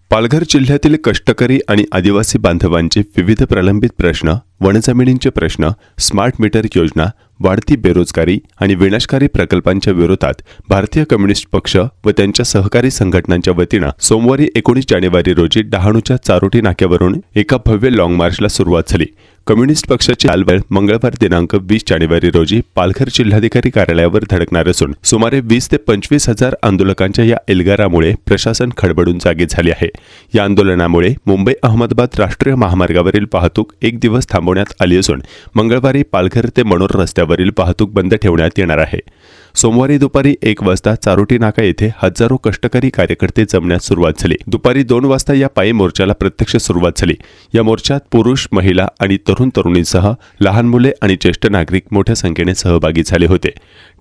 पालघर जिल्ह्यातील कष्टकरी आणि आदिवासी बांधवांचे विविध प्रलंबित प्रश्न, वनजमिनींचे प्रश्न, स्मार्ट मीटर योजना, वाढती बेरोजगारी आणि विनाशकारी प्रकल्पांच्या विरोधात भारतीय कम्युनिस्ट पक्ष व त्यांच्या सहकारी संघटनांच्या वतीनं सोमवारी 19 जानेवारी रोजी डहाणूच्या चारोटी नाक्यावरून एका भव्य लाँग मार्चला सुरुवात झाली। कम्युनिस्ट पक्षाचे चालबळ मंगळवार दिनांक 20 जानेवारी रोजी पालघर जिल्हाधिकारी कार्यालयावर धडकणार असून सुमारे 20 ते 25 हजार आंदोलकांच्या या एल्गारामुळे प्रशासन खडबडून जागे झाले आहे। या आंदोलनामुळे मुंबई अहमदाबाद राष्ट्रीय महामार्गावरील वाहतूक एक दिवस थांबवण्यात आली असून मंगळवारी पालघर ते मनोर रस्त्यावरील वाहतूक बंद ठेवण्यात येणार आहे। सोमवारी दुपारी 1 वाजता चारोटी नाका येथे हजारो कष्टकरी कार्यकर्ते जमण्यास सुरुवात झाली। दुपारी 2 वाजता या पायी मोर्चाला प्रत्यक्ष सुरुवात झाली। या मोर्चात पुरुष, महिला आणि तरुण तरुणींसह लहान मुले आणि ज्येष्ठ नागरिक मोठ्या संख्येने सहभागी झाले होते।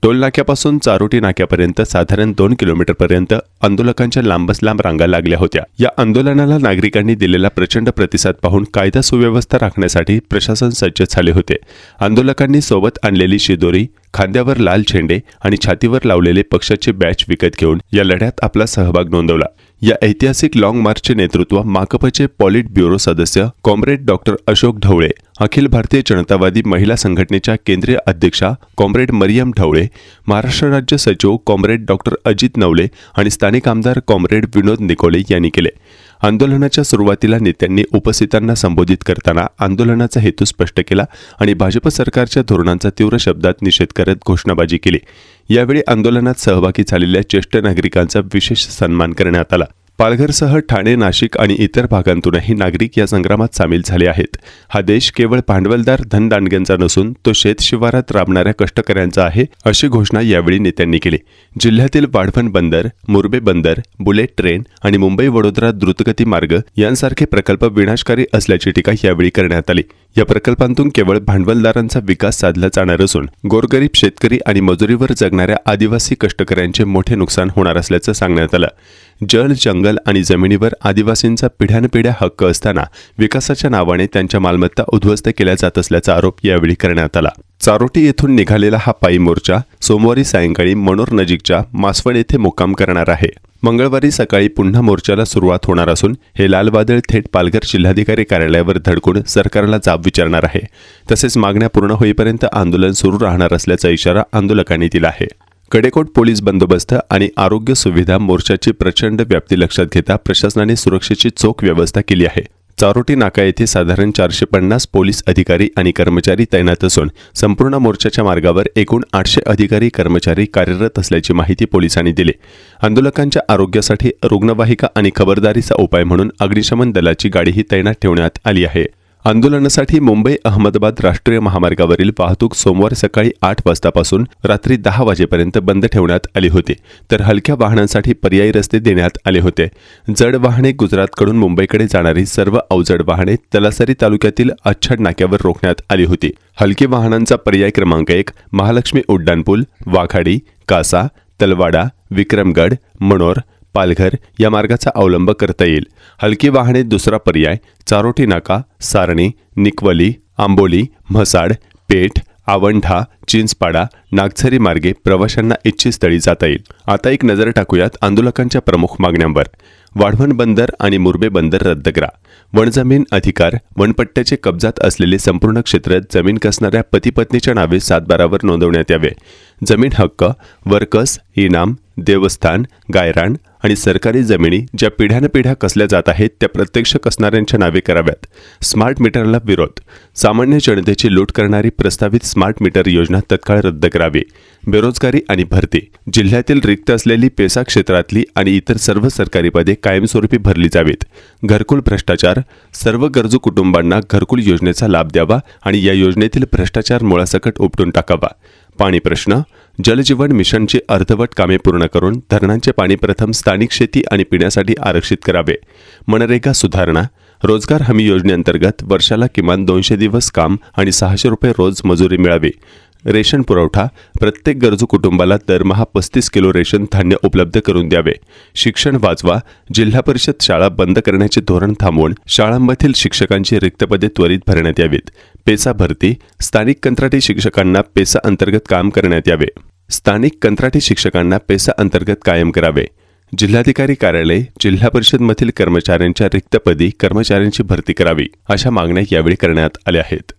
टोल नाक्यापासून चारोटी नाक्यापर्यंत साधारण 2 किलोमीटरपर्यंत आंदोलकांच्या लांबच लांब रांगा लागल्या होत्या। या आंदोलनाला नागरिकांनी दिलेला प्रचंड प्रतिसाद पाहून कायदा सुव्यवस्था राखण्यासाठी प्रशासन सज्ज झाले होते। आंदोलकांनी सोबत आणलेली शिदोरी, खांद्यावर लाल झेंडे आणि छातीवर लावलेले पक्षाचे बॅच विकत घेऊन या लढ्यात आपला सहभाग नोंदवला। या ऐतिहासिक लाँग मार्चचे नेतृत्व माकपचे पॉलिट ब्युरो सदस्य कॉम्रेड डॉक्टर अशोक ढवळे, अखिल भारतीय जनतावादी महिला संघटनेच्या केंद्रीय अध्यक्षा कॉम्रेड मरियम ढवळे, महाराष्ट्र राज्य सचिव कॉम्रेड डॉक्टर अजित नवले आणि स्थानिक आमदार कॉम्रेड विनोद निकोले यांनी केले। आंदोलनाच्या सुरुवातीला नेत्यांनी उपस्थितांना संबोधित करताना आंदोलनाचा हेतू स्पष्ट केला आणि भाजप सरकारच्या धोरणांचा तीव्र शब्दात निषेध करत घोषणाबाजी केली। यावेळी आंदोलनात सहभागी झालेल्या ज्येष्ठ नागरिकांचा विशेष सन्मान करण्यात आला। पालघरसह ठाणे, नाशिक आणि इतर भागांतूनही नागरिक या संग्रामात सामील झाले आहेत। हा देश केवळ भांडवलदार धनदांडग्यांचा नसून तो शेतशिवारात राबणाऱ्या कष्टकऱ्यांचा आहे, अशी घोषणा यावेळी नेत्यांनी केली। जिल्ह्यातील वाढवण बंदर, मुरबे बंदर, बुलेट ट्रेन आणि मुंबई-वडोदरा द्रुतगती मार्ग यांसारखे प्रकल्प विनाशकारी असल्याची टीका यावेळी करण्यात आली। या प्रकल्पांतून केवळ भांडवलदारांचा विकास साधला जाणार असून गोरगरीब शेतकरी आणि मजुरीवर जगणाऱ्या आदिवासी कष्टकऱ्यांचे मोठे नुकसान होणार असल्याचं सांगण्यात आलं। जल, जंगल आणि जमिनीवर आदिवासींचा पिढ्यानपिढ्या हक्क असताना विकासाच्या नावाने त्यांच्या मालमत्ता उद्ध्वस्त केल्या जात असल्याचा आरोप यावेळी करण्यात आला। चारोटी येथून निघालेला हा पायी मोर्चा सोमवारी सायंकाळी मनोर नजीकच्या मासवण येथे मुक्काम करणार आहे। मंगळवारी सकाळी पुन्हा मोर्चाला सुरुवात होणार असून हे लाल वादळ थेट पालघर जिल्हाधिकारी कार्यालयावर धडकून सरकारला जाब विचारणार आहे। तसेच मागण्या पूर्ण होईपर्यंत आंदोलन सुरू राहणार असल्याचा इशारा आंदोलकांनी दिला आहे। कडेकोट पोलीस बंदोबस्त आणि आरोग्य सुविधा मोर्चाची प्रचंड व्याप्ती लक्षात घेता प्रशासनाने सुरक्षेची चोख व्यवस्था केली आहे। चारोटी नाका येथे साधारण 450 पोलीस अधिकारी आणि कर्मचारी तैनात असून संपूर्ण मोर्चाच्या मार्गावर एकूण 800 अधिकारी कर्मचारी कार्यरत असल्याची माहिती पोलिसांनी दिली। आंदोलकांच्या आरोग्यासाठी रुग्णवाहिका आणि खबरदारीचा उपाय म्हणून अग्निशमन दलाची गाडीही तैनात ठेवण्यात आली आहे। आंदोलनासाठी मुंबई अहमदाबाद राष्ट्रीय महामार्गावरील वाहतूक सोमवार सकाळी 8 वाजतापासून रात्री 10 वाजेपर्यंत बंद ठेवण्यात आली होती, तर हलक्या वाहनांसाठी पर्यायी रस्ते देण्यात आले होते। जड वाहने गुजरातकडून मुंबईकडे जाणारी सर्व अवजड वाहने तलासरी तालुक्यातील अच्छाड नाक्यावर रोखण्यात आली होती। हलकी वाहनांचा पर्याय क्रमांक 1 महालक्ष्मी उड्डाणपूल, वाघाडी, कासा, तलवाडा, विक्रमगड, मनोर, पालघर या मार्गाचा अवलंब करता येईल। हलकी वाहने दुसरा पर्याय चारोटी नाका, सारणी, निकवली, आंबोली, म्हसाड, पेठ, आवंढा, चिंचपाडा, नागझरी मार्गे प्रवाशांना इच्छित स्थळी जाता येईल। आता एक नजर टाकूयात आंदोलकांच्या प्रमुख मागण्यांवर। वाढवण बंदर आणि मुरबे बंदर रद्द करा। वनजमीन अधिकार, वनपट्ट्याचे कब्जात असलेले संपूर्ण क्षेत्र जमीन कसणाऱ्या पती-पत्नीच्या नावे 7/12वर नोंदवण्यात यावे। जमीन हक्क, वर्कस, इनाम, देवस्थान, गायरान आणि सरकारी जमिनी ज्या पिढ्यानपिढ्या कसल्या जात आहेत त्या प्रत्यक्ष कसणाऱ्यांच्या नावे कराव्यात। स्मार्ट मीटरला विरोध, सामान्य जनतेची लूट करणारी प्रस्तावित स्मार्ट मीटर योजना तत्काळ रद्द करावी। बेरोजगारी आणि भरती, जिल्ह्यातील रिक्त असलेली पेसा क्षेत्रातली आणि इतर सर्व सरकारी पदे कायमस्वरूपी भरली जावीत। घरकुल भ्रष्टाचार, सर्व गरजू कुटुंबांना घरकुल योजनेचा लाभ द्यावा आणि या योजनेतील भ्रष्टाचार मुळासकट उपटून टाकावा। पाणी प्रश्न, जलजीवन मिशनची अर्धवट कामे पूर्ण करून धरणांचे पाणी प्रथम स्थानिक शेती आणि पिण्यासाठी आरक्षित करावे। मनरेगा सुधारणा, रोजगार हमी योजनेअंतर्गत वर्षाला किमान 200 दिवस काम आणि 600 रुपये रोज मजुरी मिळावी। रेशन पुरवठा, प्रत्येक गरजू कुटुंबाला दरमहा 35 किलो रेशन धान्य उपलब्ध करून द्यावे। शिक्षण वाचवा, जिल्हा परिषद शाळा बंद करण्याचे धोरण थांबवून शाळांमधील शिक्षकांची रिक्त पदे त्वरित भरण्यात यावीत। पेसा भरती, स्थानिक कंत्राटी शिक्षकांना पेसा अंतर्गत काम करण्यात यावे। स्थानिक कंत्राटी शिक्षकांना पेसा अंतर्गत कायम करावे। जिल्हाधिकारी कार्यालय, जिल्हा परिषदमधील कर्मचाऱ्यांच्या रिक्त पदी कर्मचाऱ्यांची भरती करावी, अशा मागण्या यावेळी करण्यात आल्या आहेत.